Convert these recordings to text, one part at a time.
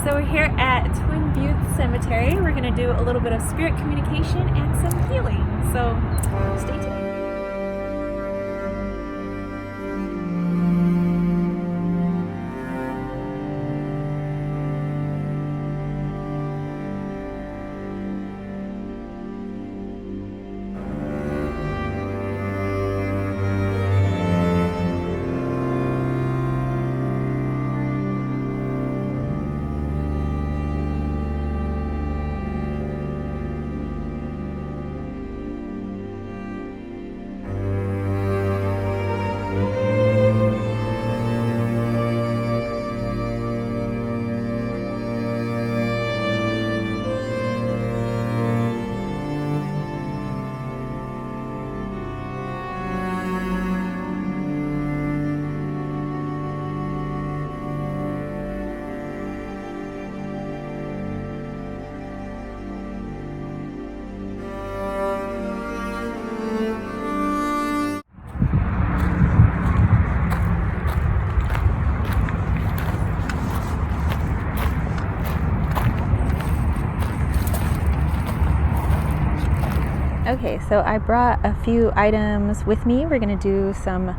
So we're here at Twin Butte Cemetery. We're going to do a little bit of spirit communication and some healing. So stay tuned. Okay, so I brought a few items with me. We're going to do some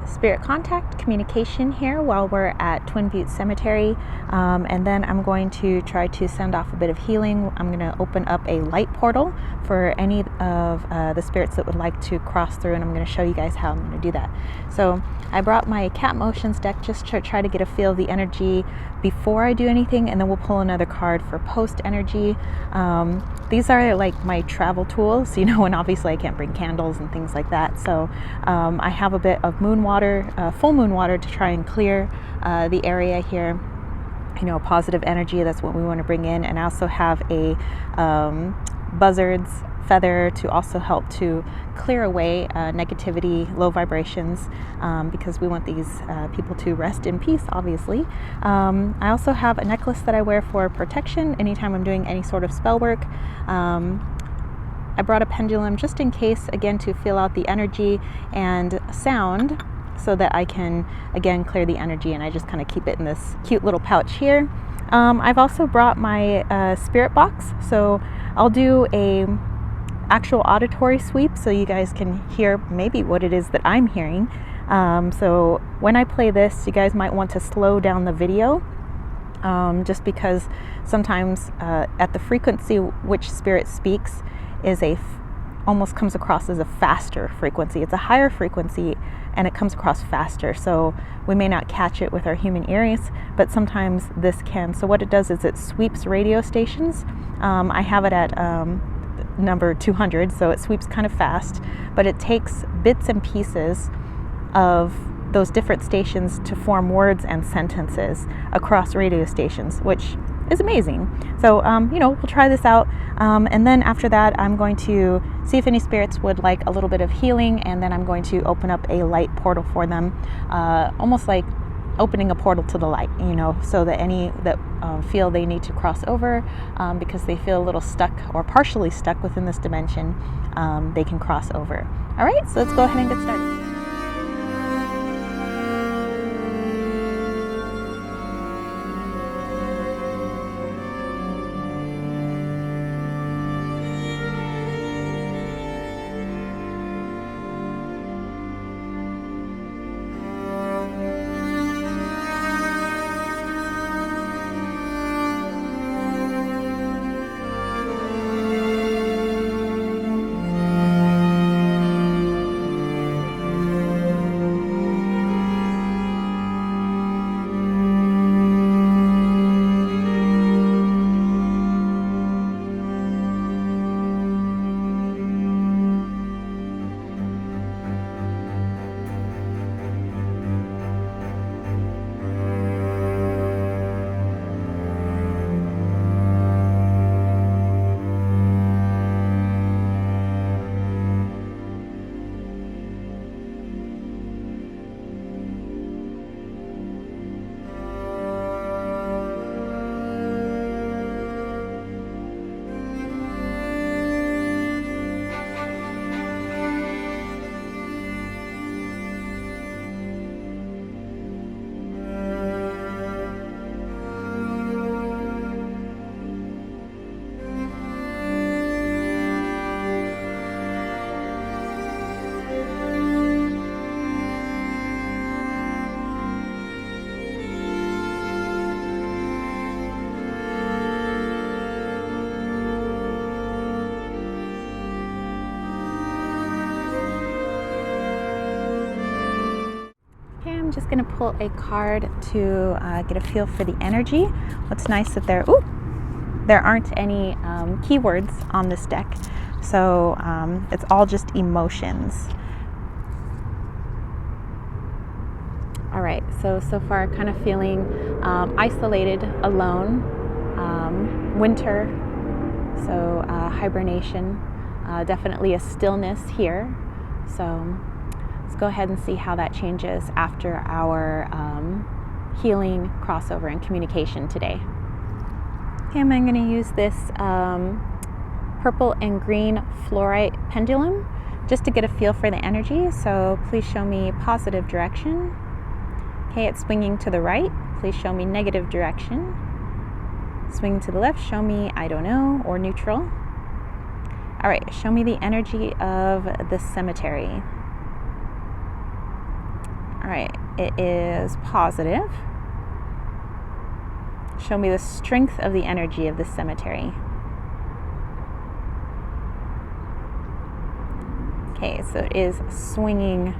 spirit contact communication here while we're at Twin Butte Cemetery, and then I'm going to try to send off a bit of healing. I'm going to open up a light portal for any of the spirits that would like to cross through, and I'm going to show you guys how I'm going to do that. So I brought my Cat Motions deck just to try to get a feel of the energy before I do anything, and then we'll pull another card for post energy. These are like my travel tools, and obviously I can't bring candles and things like that. So I have a bit of moon water, full moon water, to try and clear the area here. Positive energy, that's what we want to bring in. And I also have a buzzard's feather to also help to clear away negativity, low vibrations, because we want these people to rest in peace, obviously. I also have a necklace that I wear for protection anytime I'm doing any sort of spell work. I brought a pendulum just in case, again, to feel out the energy, and sound so that I can, again, clear the energy, and I just kind of keep it in this cute little pouch here. I've also brought my spirit box, so I'll do a actual auditory sweep so you guys can hear maybe what it is that I'm hearing. So when I play this, you guys might want to slow down the video, just because sometimes at the frequency which spirit speaks is almost comes across as a faster frequency. It's a higher frequency and it comes across faster, so we may not catch it with our human ears, but sometimes this can. So what it does is it sweeps radio stations. I have it at number 200, so it sweeps kind of fast, but it takes bits and pieces of those different stations to form words and sentences across radio stations, which is amazing. So we'll try this out, and then after that I'm going to see if any spirits would like a little bit of healing, and then I'm going to open up a light portal for them, almost like opening a portal to the light, so that any that feel they need to cross over, because they feel a little stuck or partially stuck within this dimension, they can cross over. All right, so let's go ahead and get started. I'm just going to pull a card to get a feel for the energy. What's nice that there aren't any keywords on this deck, so it's all just emotions. All right, so far kind of feeling isolated, alone, winter, so hibernation, definitely a stillness here. So let's go ahead and see how that changes after our healing, crossover, and communication today. Okay, I'm going to use this purple and green fluorite pendulum just to get a feel for the energy. So please show me positive direction. Okay, it's swinging to the right. Please show me negative direction. Swinging to the left, show me I don't know, or neutral. All right, show me the energy of the cemetery. All right, it is positive. Show me the strength of the energy of the cemetery. Okay, so it is swinging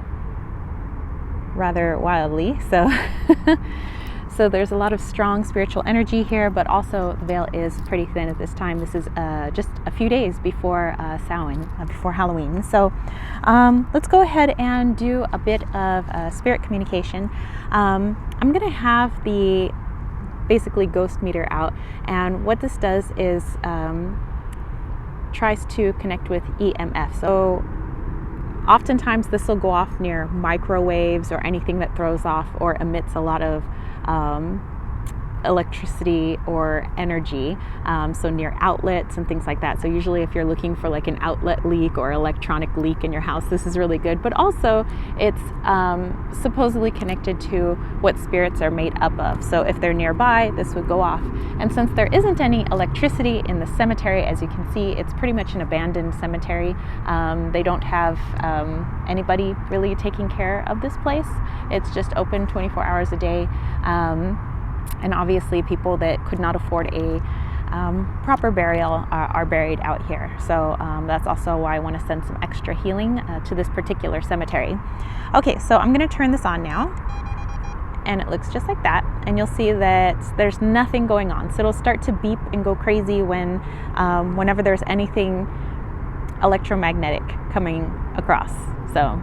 rather wildly. So there's a lot of strong spiritual energy here, but also the veil is pretty thin at this time. This is just a few days before Samhain, before Halloween. So let's go ahead and do a bit of spirit communication. I'm going to have the basically ghost meter out, and what this does is tries to connect with EMF. So oftentimes this will go off near microwaves or anything that throws off or emits a lot of electricity or energy, so near outlets and things like that. So usually if you're looking for like an outlet leak or electronic leak in your house, this is really good. But also it's supposedly connected to what spirits are made up of. So if they're nearby, this would go off. And since there isn't any electricity in the cemetery, as you can see, it's pretty much an abandoned cemetery. They don't have anybody really taking care of this place. It's just open 24 hours a day. And obviously people that could not afford a proper burial are buried out here. So that's also why I want to send some extra healing to this particular cemetery. Okay, so I'm going to turn this on now. And it looks just like that. And you'll see that there's nothing going on. So it'll start to beep and go crazy whenever there's anything electromagnetic coming across. So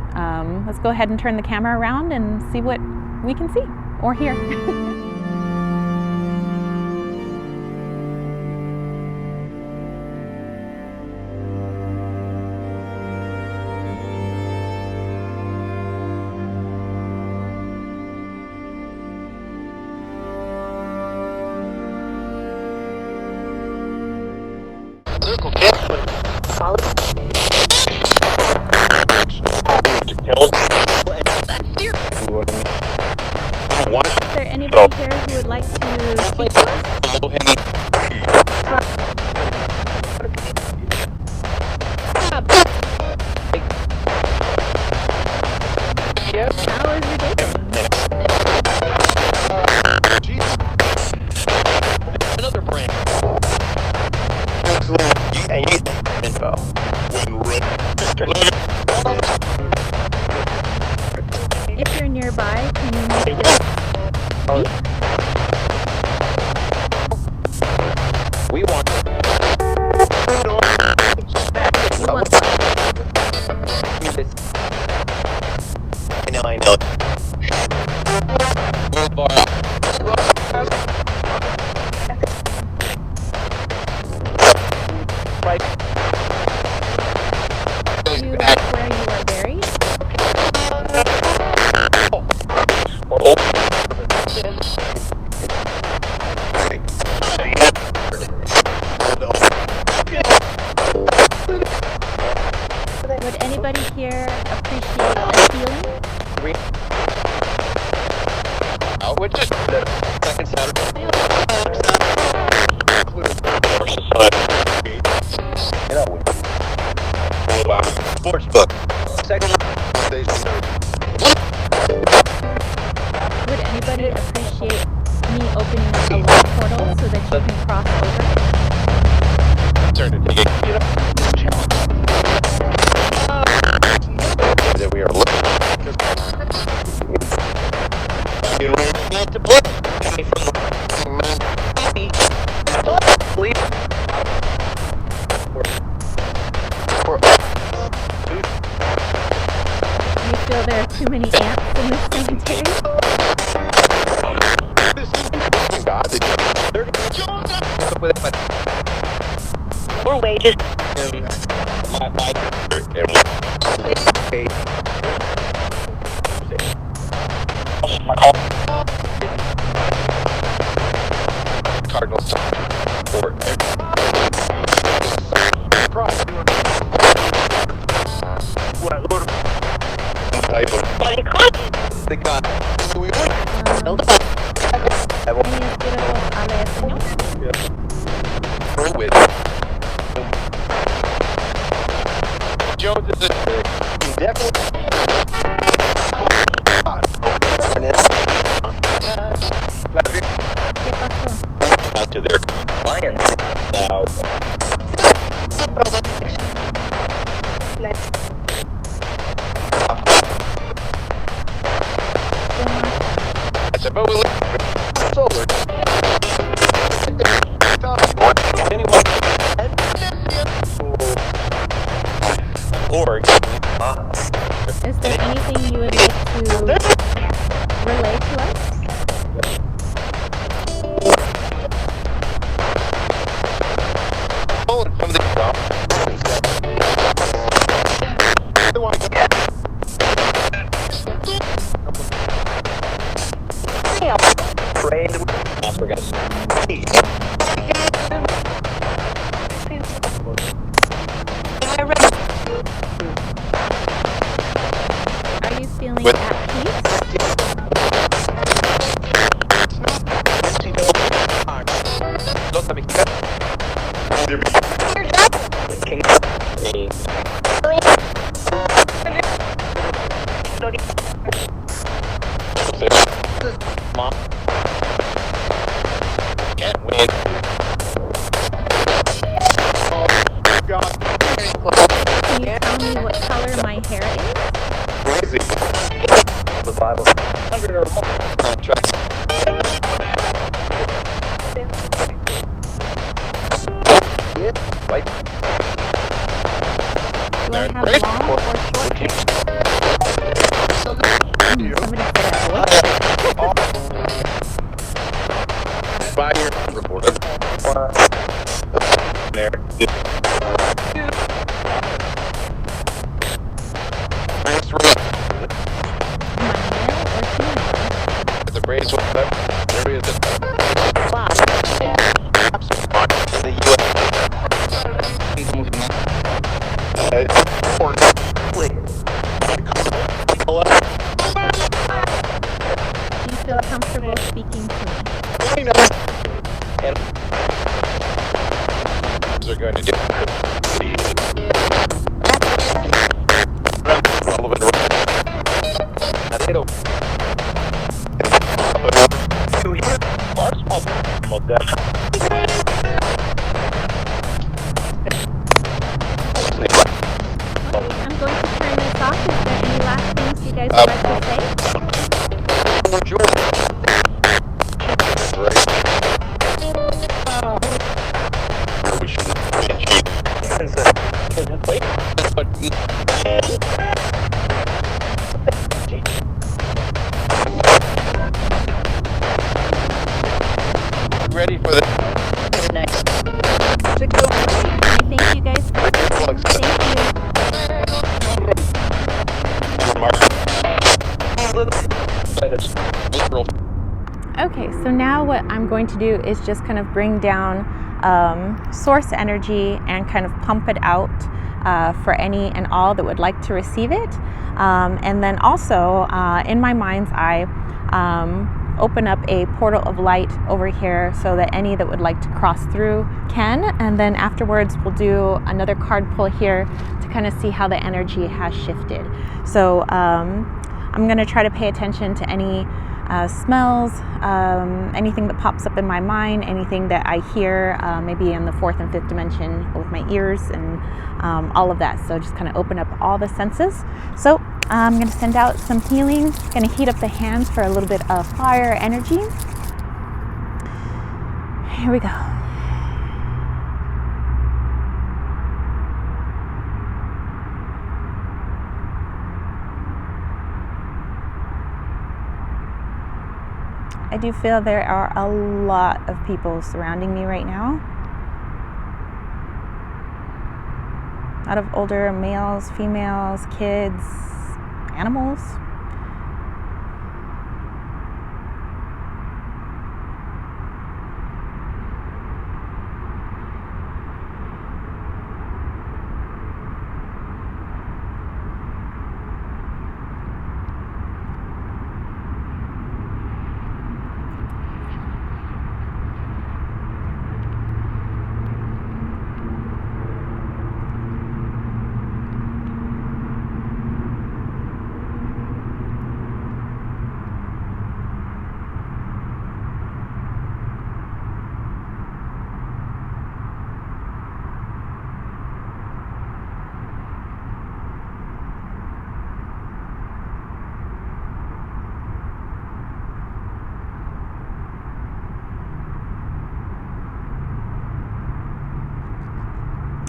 let's go ahead and turn the camera around and see what we can see or hear. Is there anybody here who would like to speak to us? How is your day going? Another brand. Info. If you're nearby, can you make your speak? We want. You want I know. Right. Do you like where you are buried? Would anybody here appreciate a healing? We're just second Saturday. Sports book. Second. Would anybody appreciate me opening a light portal so that you can cross over? Turn it. That we are looking. to blood coming from the sleep. You feel there are too many ants in this cemetery? Or wages. Cardinals or they got with Jones is out to their clients now. I said, but we live solar. Anyone? Or Is there anything you would like to relay to us? from the Are you feeling at peace? Mom can't win. Can you tell me what color my hair is? Crazy. The Bible. 100 or more contract. Like. Do I have long or short hair? Somebody said Fire reporter. There. Nice run. The Braves were there is the U.S. Do you feel comfortable speaking to me? And they're going to do I'm going to turn this off. Is there any last things you guys would like to say? Ready for the next. I thank you guys for listening. Thank you. Okay, so now what I'm going to do is just kind of bring down source energy and kind of pump it out for any and all that would like to receive it. And then also in my mind's eye, open up a portal of light over here so that any that would like to cross through can. And then afterwards we'll do another card pull here to kind of see how the energy has shifted. So I'm going to try to pay attention to any smells, anything that pops up in my mind, anything that I hear maybe in the fourth and fifth dimension with my ears and all of that. So just kind of open up all the senses. So I'm going to send out some healing. Going to heat up the hands for a little bit of fire energy. Here we go. I do feel there are a lot of people surrounding me right now. A lot of older males, females, kids, animals.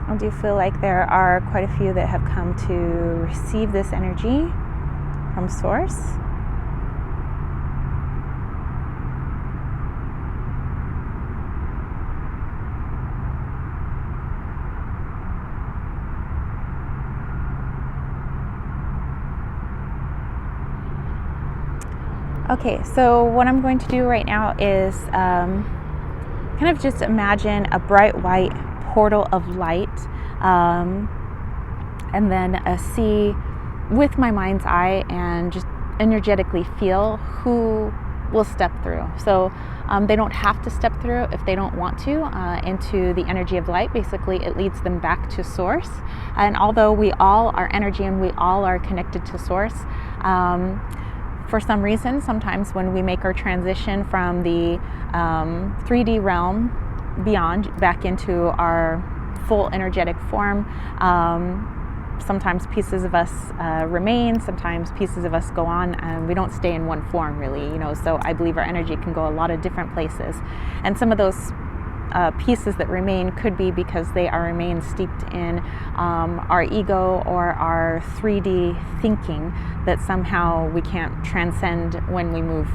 I do feel like there are quite a few that have come to receive this energy from Source. Okay, so what I'm going to do right now is kind of just imagine a bright white portal of light, and then see with my mind's eye and just energetically feel who will step through. So they don't have to step through if they don't want to into the energy of light. Basically, it leads them back to Source. And although we all are energy and we all are connected to Source, for some reason, sometimes when we make our transition from the 3D realm beyond back into our full energetic form, sometimes pieces of us remain, sometimes pieces of us go on, and we don't stay in one form really, so I believe our energy can go a lot of different places, and some of those pieces that remain could be because they remain steeped in our ego or our 3D thinking that somehow we can't transcend when we move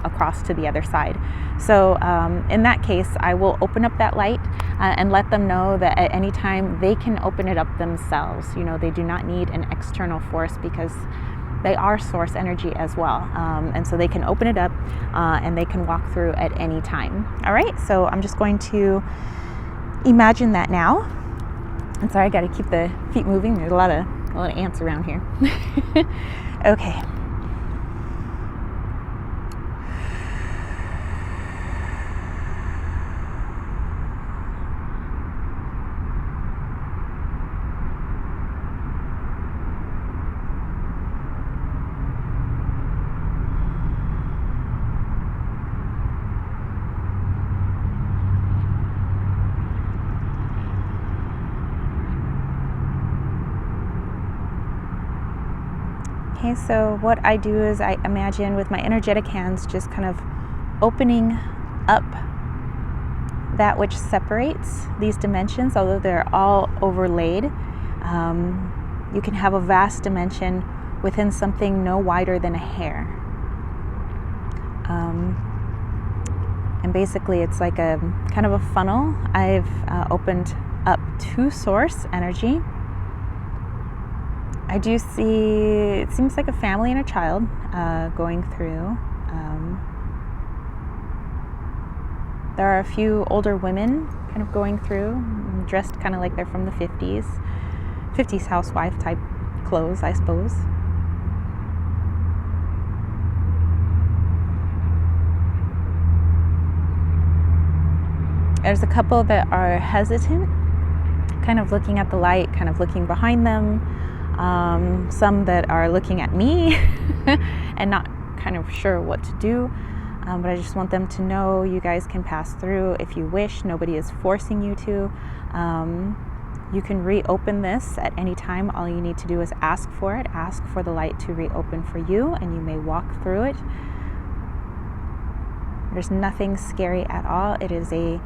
across to the other side. So in that case, I will open up that light and let them know that at any time they can open it up themselves. They do not need an external force because they are Source energy as well. And so they can open it up and they can walk through at any time. All right, so I'm just going to imagine that now. And sorry, I got to keep the feet moving. There's a lot of ants around here. Okay. Okay, so what I do is I imagine with my energetic hands just kind of opening up that which separates these dimensions, although they're all overlaid. You can have a vast dimension within something no wider than a hair. And basically it's like a kind of a funnel. I've opened up to Source energy. I do see, it seems like a family and a child going through. There are a few older women kind of going through, dressed kind of like they're from the 50s housewife type clothes, I suppose. There's a couple that are hesitant, kind of looking at the light, kind of looking behind them. Some that are looking at me and not kind of sure what to do. But I just want them to know you guys can pass through if you wish. Nobody is forcing you to. You can reopen this at any time. All you need to do is ask for it. Ask for the light to reopen for you, and you may walk through it. There's nothing scary at all. It is a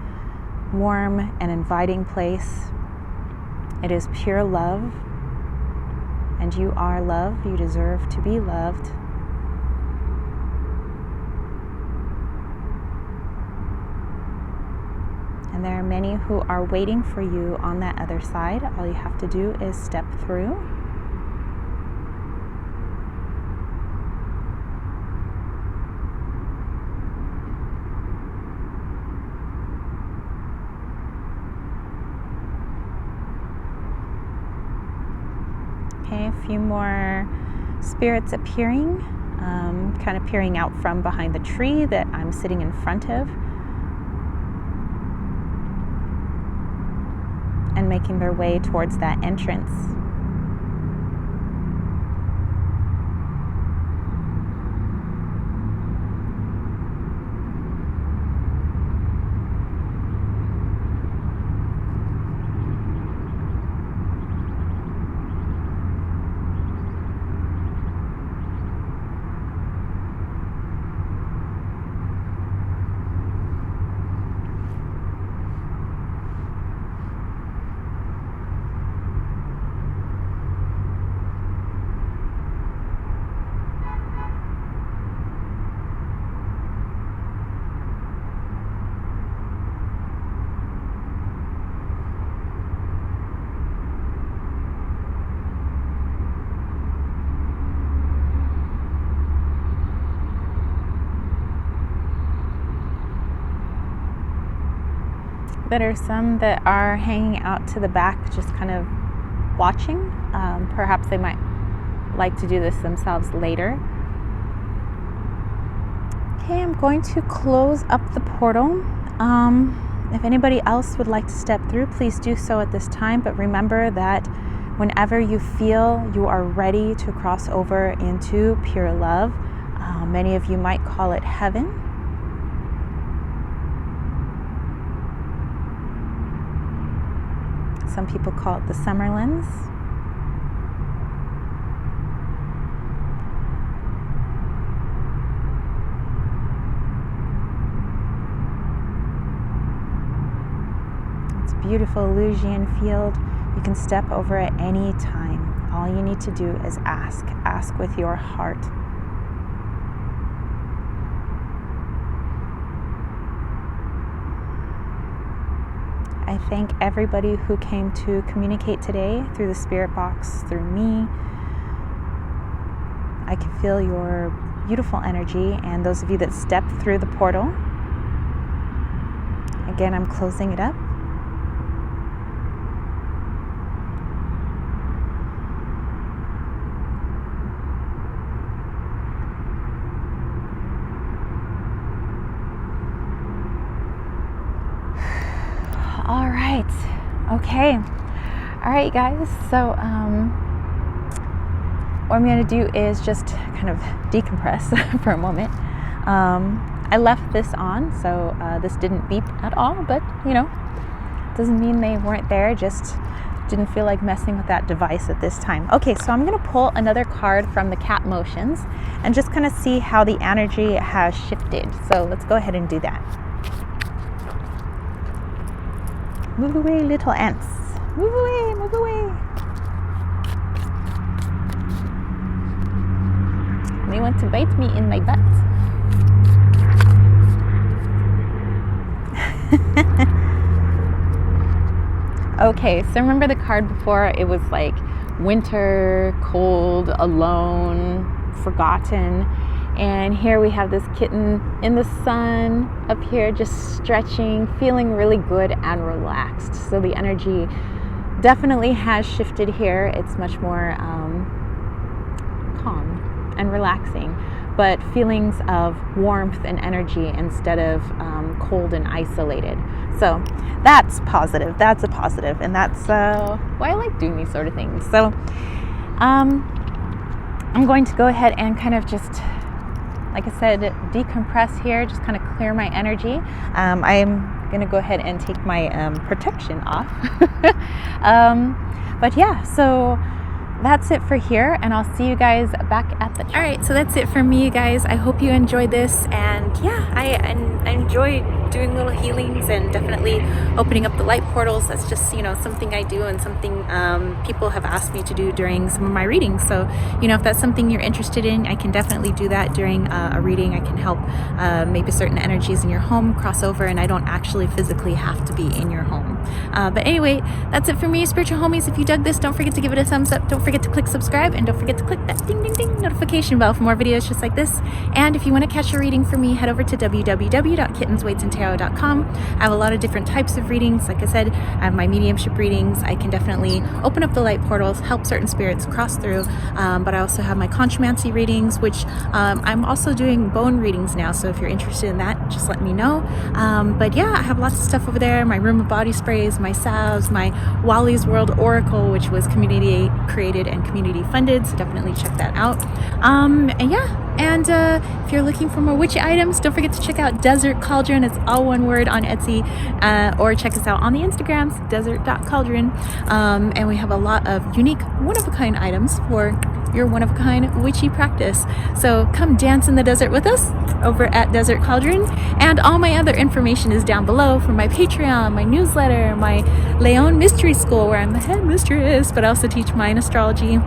warm and inviting place. It is pure love, and you are love. You deserve to be loved. And there are many who are waiting for you on that other side. All you have to do is step through. Okay, a few more spirits appearing, kind of peering out from behind the tree that I'm sitting in front of, and making their way towards that entrance. There are some that are hanging out to the back, just kind of watching. Perhaps they might like to do this themselves later. Okay, I'm going to close up the portal. If anybody else would like to step through, please do so at this time. But remember that whenever you feel you are ready to cross over into pure love, many of you might call it heaven. Some people call it the Summerlands. It's a beautiful Elysian field. You can step over at any time. All you need to do is ask. Ask with your heart. I thank everybody who came to communicate today through the spirit box, through me. I can feel your beautiful energy, and those of you that stepped through the portal. Again, I'm closing it up. All right. Okay. All right, guys. So what I'm going to do is just kind of decompress for a moment. I left this on, so this didn't beep at all, but you know, doesn't mean they weren't there, just didn't feel like messing with that device at this time. Okay, so I'm going to pull another card from the cat motions and just kind of see how the energy has shifted. So let's go ahead and do that. Move away, little ants. Move away, move away. They want to bite me in my butt. Okay, so remember the card before? It was like winter, cold, alone, forgotten. And here we have this kitten in the sun up here, just stretching, feeling really good and relaxed. So the energy definitely has shifted here. It's much more calm and relaxing, but feelings of warmth and energy instead of cold and isolated. So that's positive. That's a positive, and that's why I like doing these sort of things. So I'm going to go ahead and kind of just, like I said, decompress here, just kind of clear my energy. I'm gonna go ahead and take my protection off. But yeah, so that's it for here, and I'll see you guys back at the. All right, so that's it for me, guys. I hope you enjoyed this, and yeah, I enjoy doing little healings and definitely opening up the light portals. That's just, you know, something I do and something people have asked me to do during some of my readings. So, you know, if that's something you're interested in, I can definitely do that during a reading. I can help maybe certain energies in your home cross over, and I don't actually physically have to be in your home. But anyway, that's it for me, spiritual homies. If you dug this, don't forget to give it a thumbs up. Don't forget to click subscribe, and don't forget to click that ding ding ding notification bell for more videos just like this. And if you want to catch a reading from me, head over to www.kittensweightsandtarot.com. I have a lot of different types of readings. Like I said, I have my mediumship readings. I can definitely open up the light portals, help certain spirits cross through, but I also have my conchomancy readings, which I'm also doing bone readings now, so if you're interested in that, just let me know. But yeah, I have lots of stuff over there. My room of body sprays, my salves, my Wally's World Oracle, which was community created and community funded, so definitely check that out. And yeah, and if you're looking for more witchy items, don't forget to check out Desert Cauldron. It's all one word on Etsy, or check us out on the Instagrams, desert.cauldron. And we have a lot of unique one-of-a-kind items for your one-of-a-kind witchy practice. So come dance in the desert with us over at Desert Cauldron. And all my other information is down below for my Patreon, my newsletter, my Leon Mystery School, where I'm the head mistress, but I also teach Mayan astrology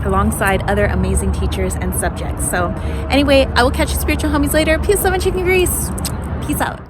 alongside other amazing teachers and subjects. So anyway, I will catch you spiritual homies later. Peace, love, and chicken grease. Peace out.